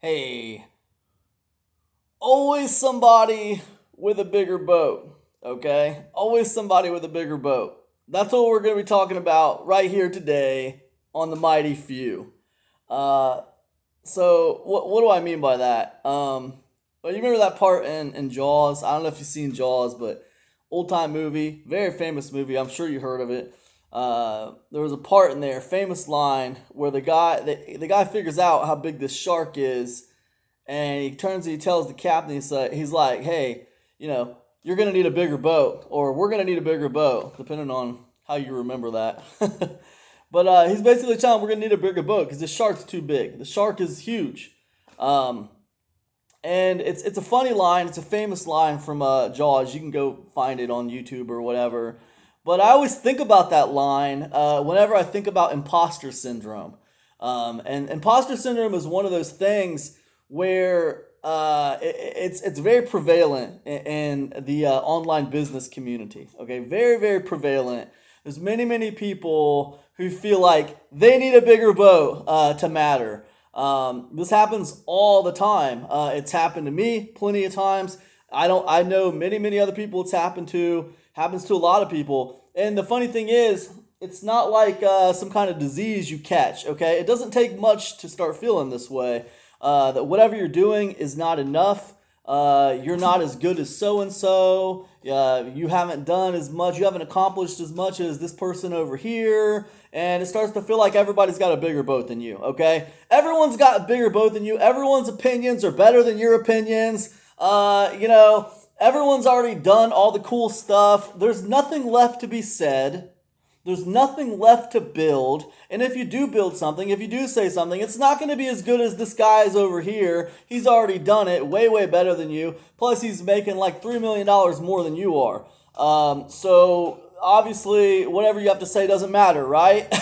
Hey, always somebody with a bigger boat, okay? Always somebody with a bigger boat. That's what we're going to be talking about right here today on the Mighty Few. Uh, what do I mean by that? Well, you remember that part in Jaws? I don't know if you've seen Jaws, but old time movie, very famous movie. I'm sure you heard of it. There was a part in there, famous line, where the guy figures out how big this shark is, and he turns and he tells the captain, he's like, hey, you're gonna need a bigger boat, or we're gonna need a bigger boat, depending on how you remember that. But he's basically telling him we're gonna need a bigger boat because the shark's too big. The shark is huge. Um, and it's a funny line. It's a famous line from Jaws. You can go find it on YouTube or whatever. But I always think about that line whenever I think about imposter syndrome. And imposter syndrome is one of those things where it's very prevalent in the online business community. Okay, very very prevalent. There's many people who feel like they need a bigger boat to matter. This happens all the time. It's happened to me plenty of times. I know many other people it's happened to. Happens to a lot of people. And the funny thing is, it's not like some kind of disease you catch. Okay, it doesn't take much to start feeling this way. That whatever you're doing is not enough. You're not as good as so and so. You haven't done as much. You haven't accomplished as much as this person over here. And it starts to feel like everybody's got a bigger boat than you. Okay, everyone's got a bigger boat than you. Everyone's opinions are better than your opinions. Everyone's already done all the cool stuff. There's nothing left to be said. There's nothing left to build. And if you do build something, if you do say something, it's not going to be as good as this guy's over here. He's already done it way better than you. Plus, he's making like $3 million more than you are. So, obviously, whatever you have to say doesn't matter, right?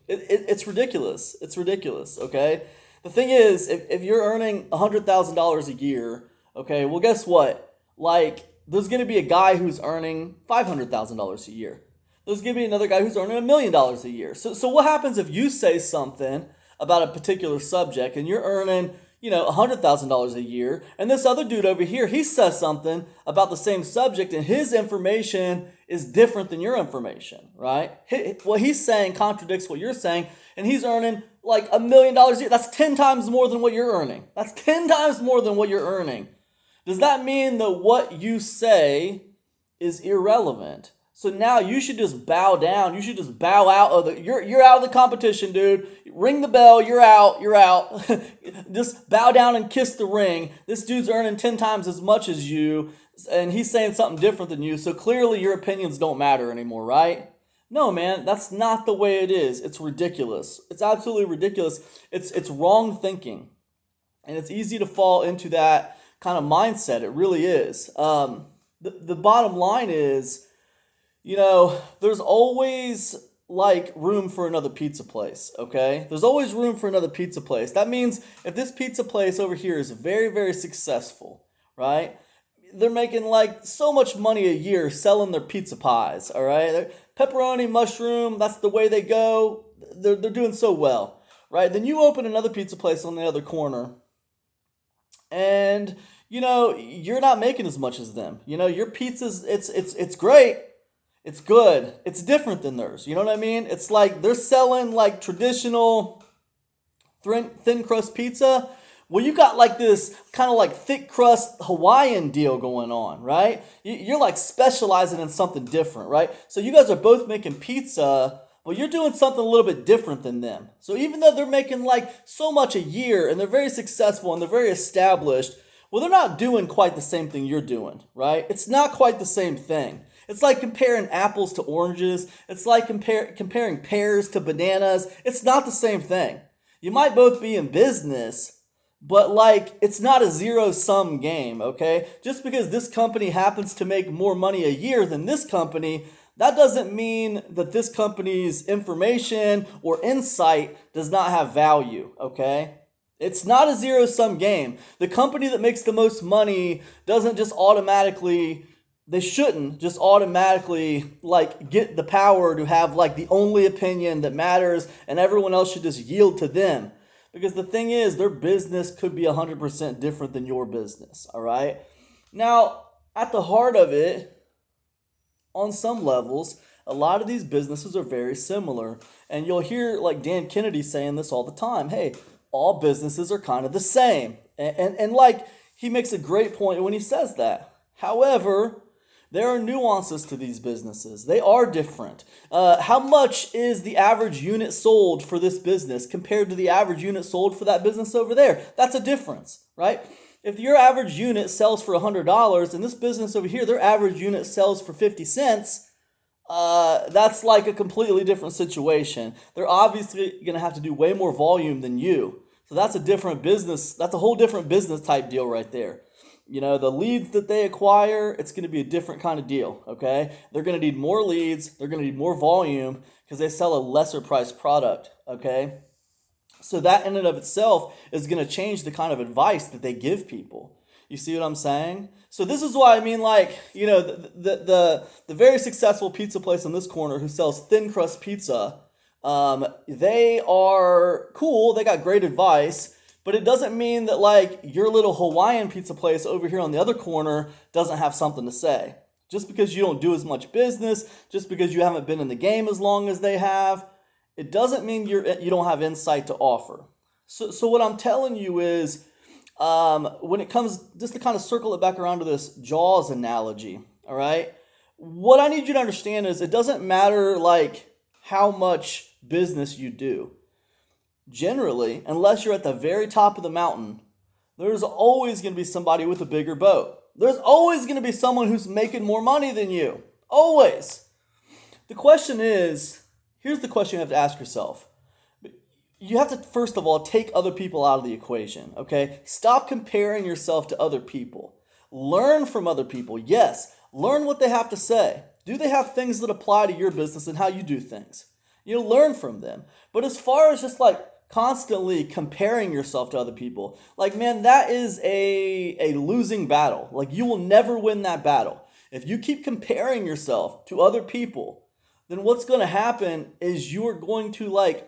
It's ridiculous. It's ridiculous, okay? The thing is, if you're earning $100,000 a year, okay, well, guess what? Like, there's going to be a guy who's earning $500,000 a year. There's going to be another guy who's earning $1 million a year. So what happens if you say something about a particular subject and you're earning, $100,000 a year, and this other dude over here, he says something about the same subject, and his information is different than your information, right? What he's saying contradicts what you're saying, and he's earning like $1 million a year. That's 10 times more than what you're earning. That's 10 times more than what you're earning. Does that mean that what you say is irrelevant? So now you should just bow down. You should just bow out of the. You're out of the competition, dude. Ring the bell. You're out. You're out. Just bow down and kiss the ring. This dude's earning 10 times as much as you, and he's saying something different than you. So clearly your opinions don't matter anymore, right? No, man, that's not the way it is. It's ridiculous. It's absolutely ridiculous. It's wrong thinking, and it's easy to fall into that kind of mindset. It really is. The bottom line is, there's always like room for another pizza place, okay? There's always room for another pizza place. That means if this pizza place over here is very successful, right? They're making like so much money a year selling their pizza pies, all right? Pepperoni, mushroom, that's the way they go. They're doing so well, right? Then you open another pizza place on the other corner, and you're not making as much as them. Your pizza's it's great, it's good, it's different than theirs. You know what I mean? It's like they're selling like traditional thin crust pizza. Well, you got like this kind of like thick crust Hawaiian deal going on, right? You're like specializing in something different, right? So you guys are both making pizza, but you're doing something a little bit different than them. So even though they're making like so much a year and they're very successful and they're very established, well, they're not doing quite the same thing you're doing, right? It's not quite the same thing. It's like comparing apples to oranges. It's like comparing pears to bananas. It's not the same thing. You might both be in business, but like it's not a zero sum game, okay? Just because this company happens to make more money a year than this company, that doesn't mean that this company's information or insight does not have value, okay? It's not a zero sum game. The company that makes the most money doesn't just automatically, they shouldn't just automatically like get the power to have like the only opinion that matters, and everyone else should just yield to them. Because the thing is, their business could be 100% different than your business, all right? Now, at the heart of it, on some levels, a lot of these businesses are very similar. And you'll hear like Dan Kennedy saying this all the time. Hey, all businesses are kind of the same. And like he makes a great point when he says that. However, there are nuances to these businesses. They are different. How much is the average unit sold for this business compared to the average unit sold for that business over there? That's a difference, right? If your average unit sells for $100 and this business over here, their average unit sells for 50 cents, that's like a completely different situation. They're obviously going to have to do way more volume than you. So that's a different business. That's a whole different business type deal right there. You know, the leads that they acquire, it's going to be a different kind of deal, okay? They're going to need more leads. They're going to need more volume because they sell a lesser priced product, okay? So that in and of itself is going to change the kind of advice that they give people. You see what I'm saying? So this is why I mean, like, you know, the very successful pizza place on this corner who sells thin crust pizza, they are cool. They got great advice. But it doesn't mean that like your little Hawaiian pizza place over here on the other corner doesn't have something to say. Just because you don't do as much business, just because you haven't been in the game as long as they have, it doesn't mean you don't have insight to offer. So what I'm telling you is, when it comes, just to kind of circle it back around to this Jaws analogy, all right? What I need you to understand is it doesn't matter like how much business you do. Generally, unless you're at the very top of the mountain, there's always going to be somebody with a bigger boat. There's always going to be someone who's making more money than you. Always. The question is, here's the question you have to ask yourself. You have to, first of all, take other people out of the equation, okay? Stop comparing yourself to other people. Learn from other people. Yes, learn what they have to say. Do they have things that apply to your business and how you do things? You know, learn from them. But as far as just like constantly comparing yourself to other people, like, man, that is a losing battle. Like, you will never win that battle. If you keep comparing yourself to other people, then what's going to happen is you are going to like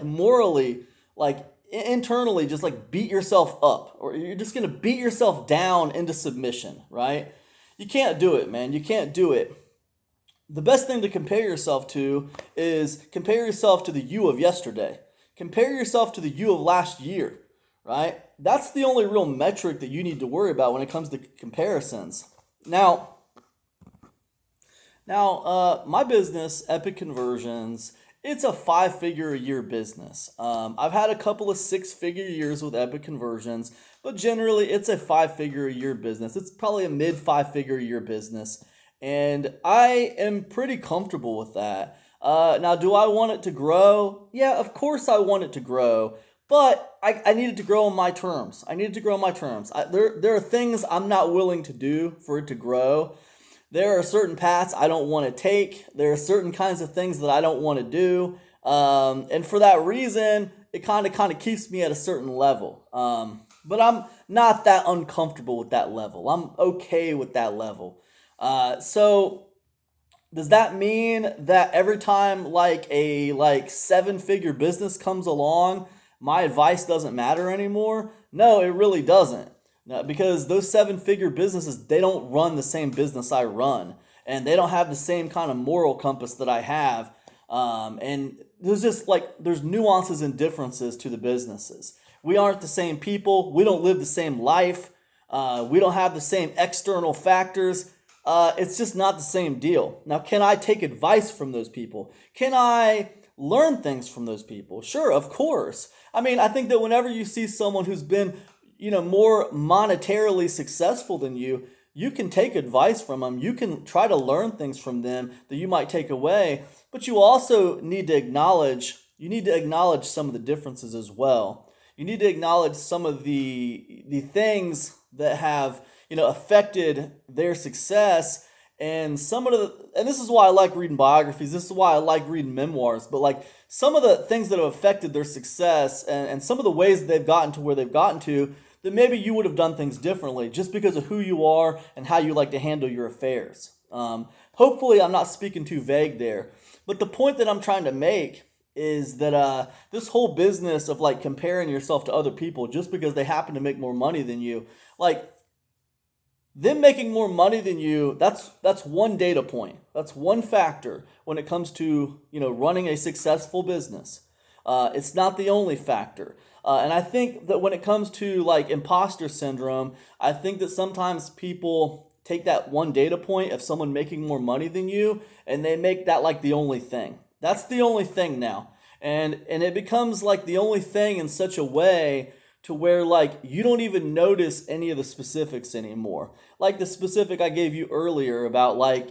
morally, like internally, just like beat yourself up, or you're just going to beat yourself down into submission, right? You can't do it, man. You can't do it. The best thing to compare yourself to is compare yourself to the you of yesterday. Compare yourself to the you of last year, right? That's the only real metric that you need to worry about when it comes to comparisons. Now, my business, Epic Conversions, it's a 5-figure a year business. I've had a couple of 6-figure years with Epic Conversions, but generally it's a 5-figure a year business. It's probably a mid 5-figure a year business. And I am pretty comfortable with that. Now, do I want it to grow? Yeah, of course I want it to grow. But I need it to grow on my terms. There are things I'm not willing to do for it to grow. There are certain paths I don't want to take. There are certain kinds of things that I don't want to do. And for that reason, it kind of keeps me at a certain level. But I'm not that uncomfortable with that level. I'm okay with that level. So does that mean that every time like a 7-figure business comes along, my advice doesn't matter anymore? No, it really doesn't. No, because those 7-figure businesses, they don't run the same business I run, and they don't have the same kind of moral compass that I have. And there's nuances and differences to the businesses. We aren't the same people. We don't live the same life. We don't have the same external factors. It's just not the same deal. Now, can I take advice from those people? Can I learn things from those people? Sure, of course. I mean, I think that whenever you see someone who's been, more monetarily successful than you, you can take advice from them. You can try to learn things from them that you might take away, but you also need to acknowledge some of the differences as well. You need to acknowledge some of the things that have affected their success, and and this is why I like reading biographies. This is why I like reading memoirs. But like some of the things that have affected their success, and some of the ways that they've gotten to where they've gotten to, that maybe you would have done things differently just because of who you are and how you like to handle your affairs. Hopefully, I'm not speaking too vague there. But the point that I'm trying to make is that this whole business of like comparing yourself to other people just because they happen to make more money than you, like them making more money than you, that's one data point. That's one factor when it comes to, running a successful business. It's not the only factor. And I think that when it comes to like imposter syndrome, I think that sometimes people take that one data point of someone making more money than you and they make that like the only thing. That's the only thing now. And it becomes like the only thing in such a way to where like you don't even notice any of the specifics anymore. Like the specific I gave you earlier about like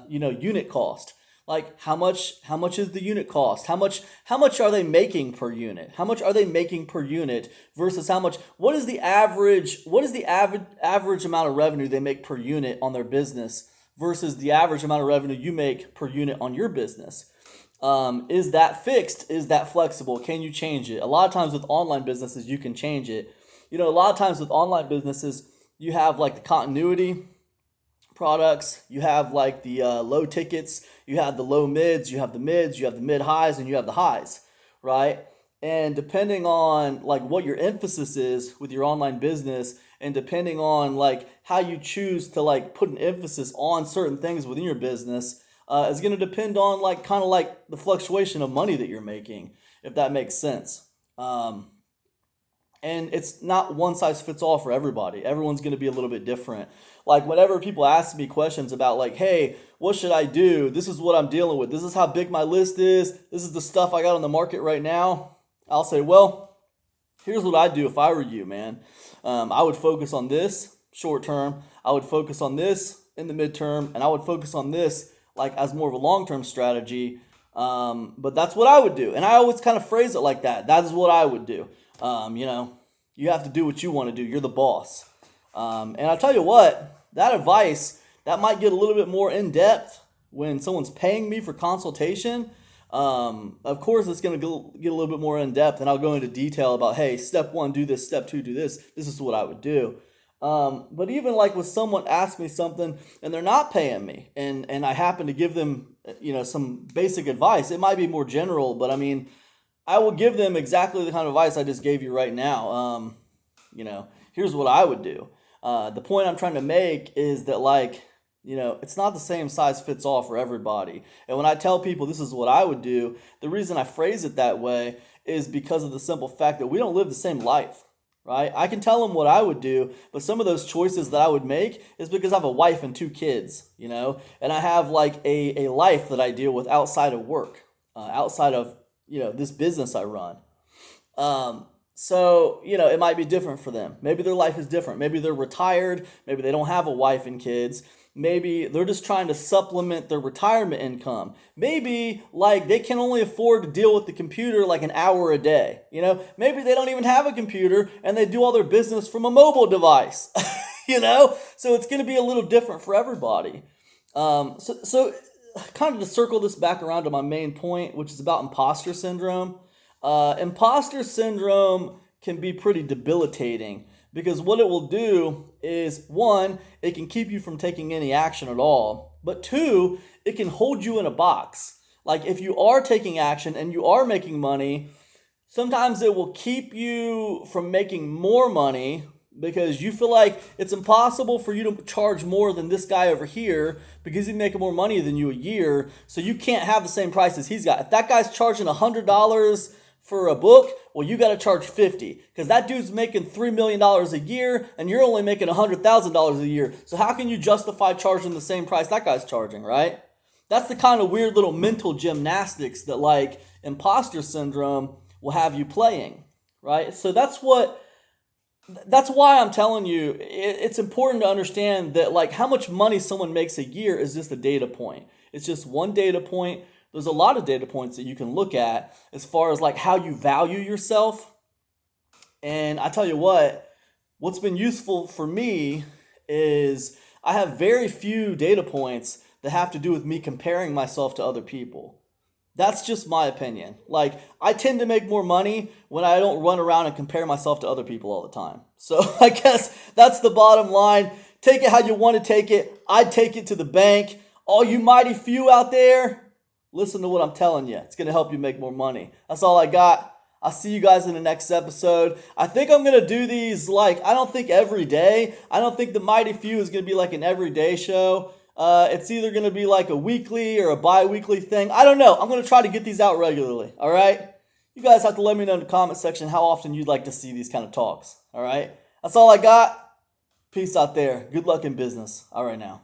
unit cost. Like how much is the unit cost? How much are they making per unit? How much are they making per unit versus how much what is the average amount of revenue they make per unit on their business versus the average amount of revenue you make per unit on your business? Is that fixed? Is that flexible? Can you change it? A lot of times with online businesses, you can change it. A lot of times with online businesses, you have like the continuity products, you have like the low tickets, you have the low mids, you have the mids, you have the mid highs, and you have the highs, right? And depending on like what your emphasis is with your online business, and depending on like how you choose to like put an emphasis on certain things within your business, is going to depend on like kind of like the fluctuation of money that you're making, if that makes sense. And it's not one size fits all for everybody. Everyone's going to be a little bit different. Like whenever people ask me questions about like, hey, what should I do? This is what I'm dealing with. This is how big my list is. This is the stuff I got on the market right now. I'll say, well, here's what I'd do if I were you, man. I would focus on this short term. I would focus on this in the midterm, and I would focus on this like as more of a long term strategy. But that's what I would do, and I always kind of phrase it like that. That is what I would do. You have to do what you want to do. You're the boss. And I'll tell you what, that advice that might get a little bit more in depth when someone's paying me for consultation. Of course, it's going to get a little bit more in depth, and I'll go into detail about, hey, step one, do this, step two, do this. This is what I would do. But even like when someone asks me something and they're not paying me, and I happen to give them, some basic advice, it might be more general, but I mean, I will give them exactly the kind of advice I just gave you right now. Here's what I would do. The point I'm trying to make is that like, it's not the same size fits all for everybody. And when I tell people this is what I would do, the reason I phrase it that way is because of the simple fact that we don't live the same life, right? I can tell them what I would do, but some of those choices that I would make is because I have a wife and two kids, and I have like a life that I deal with outside of work, outside of, this business I run. So, it might be different for them. Maybe their life is different. Maybe they're retired. Maybe they don't have a wife and kids. Maybe they're just trying to supplement their retirement income. Maybe like they can only afford to deal with the computer like an hour a day. Maybe they don't even have a computer and they do all their business from a mobile device. So it's going to be a little different for everybody. So kind of to circle this back around to my main point, which is about imposter syndrome. Imposter syndrome can be pretty debilitating because what it will do is, one, it can keep you from taking any action at all, but two, it can hold you in a box. Like if you are taking action and you are making money, sometimes it will keep you from making more money because you feel like it's impossible for you to charge more than this guy over here because he's making more money than you a year, so you can't have the same price as he's got. If that guy's charging $100 for a book, well, you got to charge 50 because that dude's making $3 million a year and you're only making $100,000 a year. So how can you justify charging the same price that guy's charging, right? That's the kind of weird little mental gymnastics that like imposter syndrome will have you playing, right? So that's why I'm telling you it's important to understand that like how much money someone makes a year is just a data point. It's just one data point. There's a lot of data points that you can look at as far as like how you value yourself. And I tell you what's been useful for me is I have very few data points that have to do with me comparing myself to other people. That's just my opinion. Like, I tend to make more money when I don't run around and compare myself to other people all the time. So I guess that's the bottom line. Take it how you want to take it. I'd take it to the bank. All you mighty few out there, Listen to what I'm telling you. It's going to help you make more money. That's all I got. I'll see you guys in the next episode. I think I'm going to do these I don't think every day. I don't think the Mighty Few is going to be like an everyday show. It's either going to be like a weekly or a bi-weekly thing. I don't know. I'm going to try to get these out regularly. All right? You guys have to let me know in the comment section how often you'd like to see these kind of talks. All right? That's all I got. Peace out there. Good luck in business. All right now.